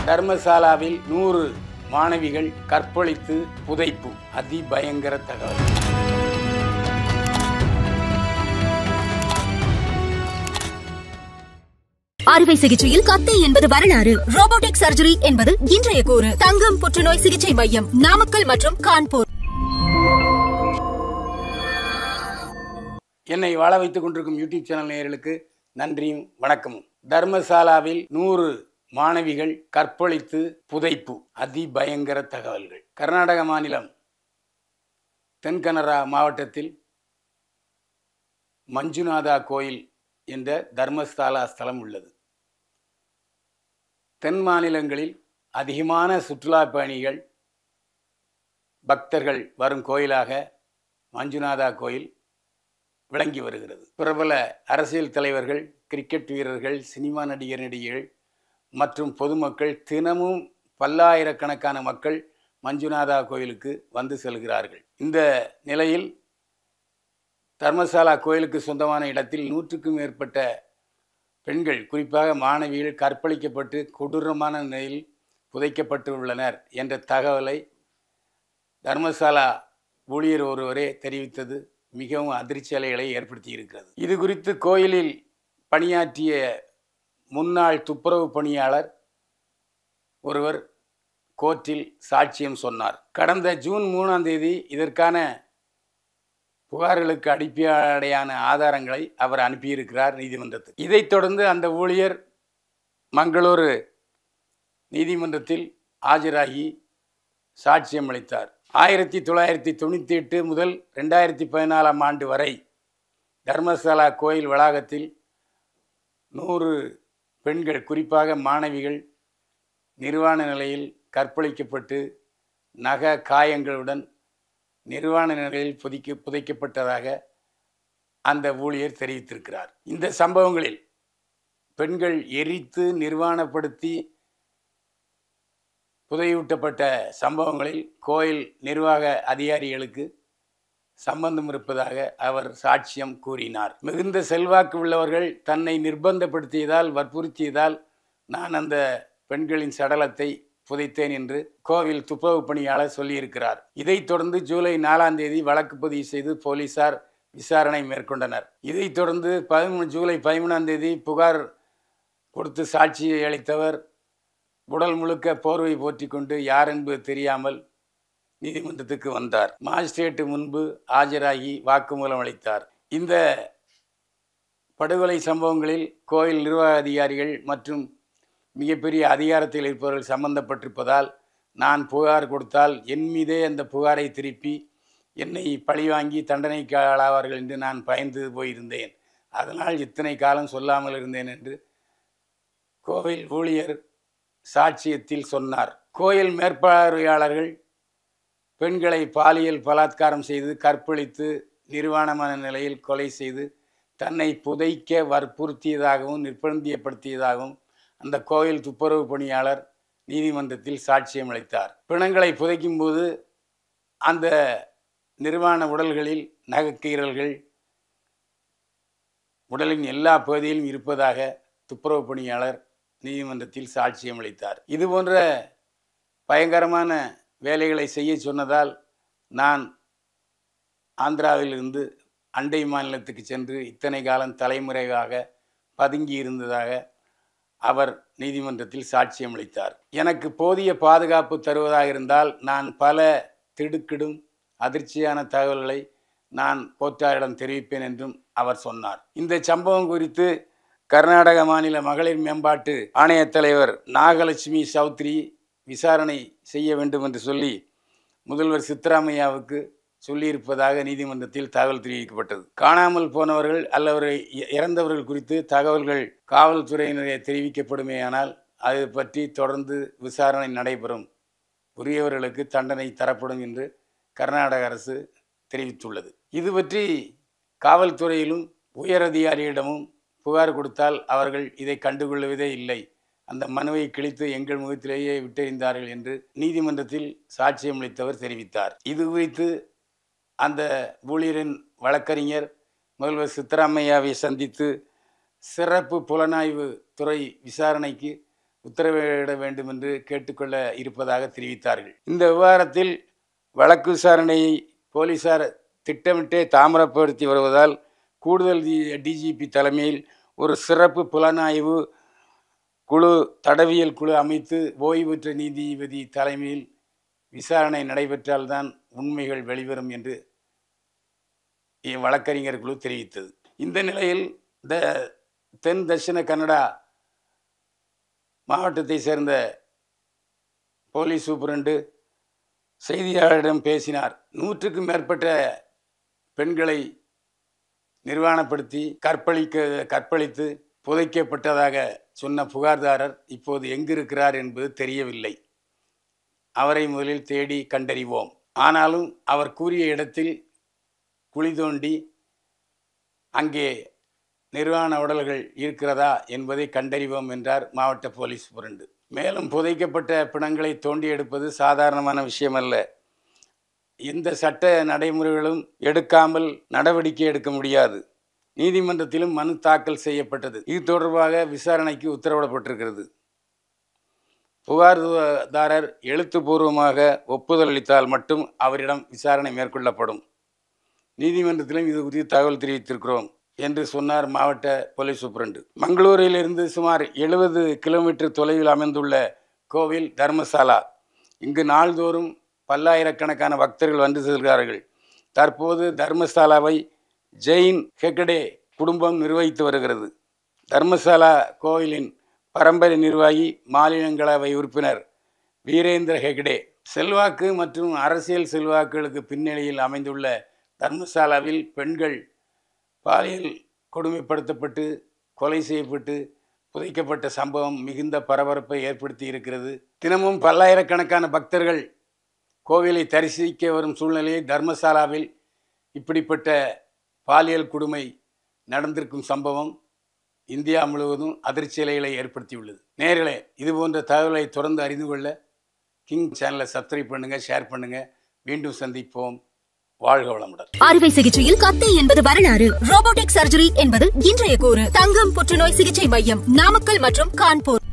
தர்மசாலாவில் 100 மாணவிகள் கற்பழித்து புதைப்பு. அதிபயங்கர தகவல். அறுவை சிகிச்சையில் கத்தை என்பது வரலாறு, ரோபோட்டிக் சர்ஜரி என்பது இன்றைய கூறு. தங்கம் புற்றுநோய் சிகிச்சை மையம், நாமக்கல் மற்றும் கான்பூர். என்னை வாழ வைத்துக் கொண்டிருக்கும் யூடியூப் சேனல் நேயர்களுக்கு நன்றியும் வணக்கமும். தர்மசாலாவில் 100 மாணவிகள் கற்பழித்து புதைப்பு. அதிபயங்கர தகவல்கள். கர்நாடக மாநிலம் தென்கனரா மாவட்டத்தில் மஞ்சுநாதா கோயில் என்ற தர்மசாலா ஸ்தலம் உள்ளது. தென் மாநிலங்களில் அதிகமான சுற்றுலா பயணிகள் பக்தர்கள் வரும் கோயிலாக மஞ்சுநாதா கோயில் விளங்கி வருகிறது. பிரபல அரசியல் தலைவர்கள், கிரிக்கெட் வீரர்கள், சினிமா நடிகர்கள் மற்றும் பொதுமக்கள் தினமும் பல்லாயிரக்கணக்கான மக்கள் மஞ்சுநாதா கோயிலுக்கு வந்து செல்கிறார்கள். இந்த நிலையில் தர்மசாலா கோயிலுக்கு சொந்தமான இடத்தில் 100க்கும் மேற்பட்ட பெண்கள், குறிப்பாக மாணவிகள் கற்பழிக்கப்பட்டு கொடூரமான நிலையில் புதைக்கப்பட்டு உள்ளனர் என்ற தகவலை தர்மசாலா ஊழியர் ஒருவரே தெரிவித்தது மிகவும் அதிர்ச்சி அலைகளை ஏற்படுத்தி இருக்கிறது. இது குறித்து கோயிலில் பணியாற்றிய முன்னாள் துப்புரவு பணியாளர் ஒருவர் கோர்ட்டில் சாட்சியம் சொன்னார். கடந்த ஜூன் 3ஆம் தேதி இதற்கான புகார்களுக்கு அடிப்படையான ஆதாரங்களை அவர் அனுப்பியிருக்கிறார் நீதிமன்றத்துக்கு. இதைத் தொடர்ந்து அந்த ஊழியர் மங்களூரு நீதிமன்றத்தில் ஆஜராகி சாட்சியம் அளித்தார். 1998 முதல் 2014ஆம் ஆண்டு வரை தர்மசாலா கோயில் வளாகத்தில் 100 பெண்கள், குறிப்பாக மாணவிகள் நிர்வாண நிலையில் கற்பழிக்கப்பட்டு நக காயங்களுடன் நிர்வாண நிலையில் புதைக்கப்பட்டதாக அந்த ஊழியர் தெரிவித்திருக்கிறார். இந்த சம்பவங்களில் பெண்கள் எரித்து நிர்வாணப்படுத்தி புதையூட்டப்பட்ட சம்பவங்களில் கோயில் நிர்வாக அதிகாரிகளுக்கு சம்பந்தம் இருப்பதாக அவர் சாட்சியம் கூறினார். மிகுந்த செல்வாக்கு உள்ளவர்கள் தன்னை நிர்பந்தப்படுத்தியதால், வற்புறுத்தியதால் நான் அந்த பெண்களின் சடலத்தை புதைத்தேன் என்று கோவில் துப்புரவு பணியாளர் சொல்லியிருக்கிறார். இதைத் தொடர்ந்து ஜூலை 4ஆம் தேதி வழக்கு பதிவு செய்து போலீசார் விசாரணை மேற்கொண்டனர். இதைத் தொடர்ந்து ஜூலை 13ஆம் தேதி புகார் கொடுத்து சாட்சியை அளித்தவர் உடல் முழுக்க போர்வை போற்றி கொண்டு யார் என்பது தெரியாமல் நீதிமன்றத்துக்கு வந்தார். மாஜிஸ்ட்ரேட் முன்பு ஆஜராகி வாக்குமூலம் அளித்தார். இந்த படுகொலை சம்பவங்களில் கோயில் நிர்வாக அதிகாரிகள் மற்றும் மிகப்பெரிய அதிகாரத்தில் இருப்பவர்கள் சம்பந்தப்பட்டிருப்பதால் நான் புகார் கொடுத்தால் என் மீதே அந்த புகாரை திருப்பி என்னை பழிவாங்கி தண்டனைக்கு ஆளாவார்கள் என்று நான் பயந்து போயிருந்தேன். அதனால் இத்தனை காலம் சொல்லாமல் இருந்தேன் என்று கோவில் ஊழியர் சாட்சியத்தில் சொன்னார். கோயில் மேற்பார்வையாளர்கள் பெண்களை பாலியல் பலாத்காரம் செய்து கற்பழித்து நிர்வாணமான நிலையில் கொலை செய்து தன்னை புதைக்க வற்புறுத்தியதாகவும் நிர்பந்தியப்படுத்தியதாகவும் அந்த கோயில் துப்புரவு பணியாளர் நீதிமன்றத்தில் சாட்சியம் அளித்தார். பிணங்களை புதைக்கும் போது அந்த நிர்வாண உடல்களில் நகைக்கீறல்கள் உடலின் எல்லா பகுதியிலும் இருப்பதாக துப்புரவு பணியாளர் நீதிமன்றத்தில் சாட்சியம் அளித்தார். இதுபோன்ற பயங்கரமான வேலைகளை செய்ய சொன்னதால் நான் ஆந்திராவிலிருந்து அண்டை மாநிலத்துக்கு சென்று இத்தனை காலம் தலைமுறையாக பதுங்கி இருந்ததாக அவர் நீதிமன்றத்தில் சாட்சியம் அளித்தார். எனக்கு போதிய பாதுகாப்பு தருவதாக இருந்தால் நான் பல திடுக்கிடும் அதிர்ச்சியான தகவல்களை நான் போற்றாரிடம் தெரிவிப்பேன் என்றும் அவர் சொன்னார். இந்த சம்பவம் குறித்து கர்நாடக மாநில மகளிர் மேம்பாட்டு ஆணைய தலைவர் நாகலட்சுமி சௌத்ரி விசாரணை செய்ய வேண்டும் என்று சொல்லி முதல்வர் சித்தராமையாவுக்கு சொல்லியிருப்பதாக நீதிமன்றத்தில் தகவல் தெரிவிக்கப்பட்டது. காணாமல் போனவர்கள் அல்லது இறந்தவர்கள் குறித்து தகவல்கள் காவல்துறையினரை தெரிவிக்கப்படுமேயானால் அது பற்றி தொடர்ந்து விசாரணை நடைபெறும், உரியவர்களுக்கு தண்டனை தரப்படும் என்று கர்நாடக அரசு தெரிவித்துள்ளது. இது பற்றி காவல்துறையிலும் உயரதிகாரியிடமும் புகார் கொடுத்தால் அவர்கள் இதை கண்டுகொள்வதே இல்லை, அந்த மனுவை கிழித்து எங்கள் முகத்திலேயே விட்டெறிந்தார்கள் என்று நீதிமன்றத்தில் சாட்சியம் அளித்தவர் தெரிவித்தார். இது குறித்து அந்த ஊழியரின் வழக்கறிஞர் முதல்வர் சித்தராமையாவை சந்தித்து சிறப்பு புலனாய்வு துறை விசாரணைக்கு உத்தரவிட வேண்டும் என்று கேட்டுக்கொள்ள இருப்பதாக தெரிவித்தார்கள். இந்த விவகாரத்தில் வழக்கு விசாரணையை போலீசார் திட்டமிட்டே தாமதப்படுத்தி வருவதால் கூடுதல் டிஜிபி தலைமையில் ஒரு சிறப்பு புலனாய்வு குழு, தடவியல் குழு அமைத்து ஓய்வு பெற்ற நீதிபதி தலைமையில் விசாரணை நடைபெற்றால்தான் உண்மைகள் வெளிவரும் என்று வழக்கறிஞர் குழு தெரிவித்தது. இந்த நிலையில் தென் தட்சிண கன்னடா மாவட்டத்தை சேர்ந்த போலீஸ் சூப்பரண்டு செய்தியாளரிடம் பேசினார். 100க்கும் மேற்பட்ட பெண்களை நிர்வாணப்படுத்தி கற்பழித்து புதைக்கப்பட்டதாக சொன்ன புகார்தாரர் இப்போது எங்கிருக்கிறார் என்பது தெரியவில்லை. அவரை முதலில் தேடி கண்டறிவோம். ஆனாலும் அவர் கூறிய இடத்தில் குழி தோண்டி அங்கே நிர்வாண உடல்கள் இருக்கிறதா என்பதை கண்டறிவோம் என்றார் மாவட்ட போலீஸ் சூப்பரண்டு. மேலும் புதைக்கப்பட்ட பிணங்களை தோண்டி எடுப்பது சாதாரணமான விஷயமல்ல. எந்த சட்ட நடைமுறைகளும் எடுக்காமல் நடவடிக்கை எடுக்க முடியாது. நீதிமன்றத்திலும் மனு தாக்கல் செய்யப்பட்டது. இது தொடர்பாக விசாரணைக்கு உத்தரவிடப்பட்டிருக்கிறது. புகார்தாரர் எழுத்துப்பூர்வமாக ஒப்புதல் அளித்தால் மட்டும் அவரிடம் விசாரணை மேற்கொள்ளப்படும். நீதிமன்றத்திலும் இது குறித்து தகவல் தெரிவித்திருக்கிறோம் என்று சொன்னார் மாவட்ட போலீஸ் சூப்பரண்டு. மங்களூரிலிருந்து சுமார் 70 கிலோமீட்டர் தொலைவில் அமைந்துள்ள கோவில் தர்மசாலா. இங்கு நாள்தோறும் பல்லாயிரக்கணக்கான பக்தர்கள் வந்து செல்கிறார்கள். தற்போது தர்மசாலாவை ஜெயின் ஹெக்டே குடும்பம் நிர்வகித்து வருகிறது. தர்மசாலா கோவிலின் பரம்பரை நிர்வாகி மாநிலங்களவை உறுப்பினர் வீரேந்திர ஹெக்டே. செல்வாக்கு மற்றும் அரசியல் செல்வாக்குகளுக்கு பின்னணியில் அமைந்துள்ள தர்மசாலாவில் பெண்கள் பாலியல் கொடுமைப்படுத்தப்பட்டு கொலை செய்யப்பட்டு புதைக்கப்பட்ட சம்பவம் மிகுந்த பரபரப்பை ஏற்படுத்தி இருக்கிறது. தினமும் பல்லாயிரக்கணக்கான பக்தர்கள் கோவிலை தரிசிக்க வரும் சூழ்நிலையில் தர்மசாலாவில் இப்படிப்பட்ட பாலியல் கொடுமை நடந்திருக்கும் சம்பவம் இந்தியா முழுவதும் அதிர்ச்சி அலைகளை ஏற்படுத்தியுள்ளது. நேயர்களே, இதுபோன்ற தகவலை தொடர்ந்து அறிந்து கொள்ள கிங் சேனலை சப்ஸ்கிரைப் பண்ணுங்கள், ஷேர் பண்ணுங்கள். மீண்டும் சந்திப்போம். வாழ்க வளமுடன். அறுவை சிகிச்சையில் கத்தை என்பது வரலாறு. ரோபோட்டிக் சர்ஜரி என்பது இன்றைய கூறு. தங்கம் புற்றுநோய் சிகிச்சை மையம், நாமக்கல் மற்றும் கான்பூர்.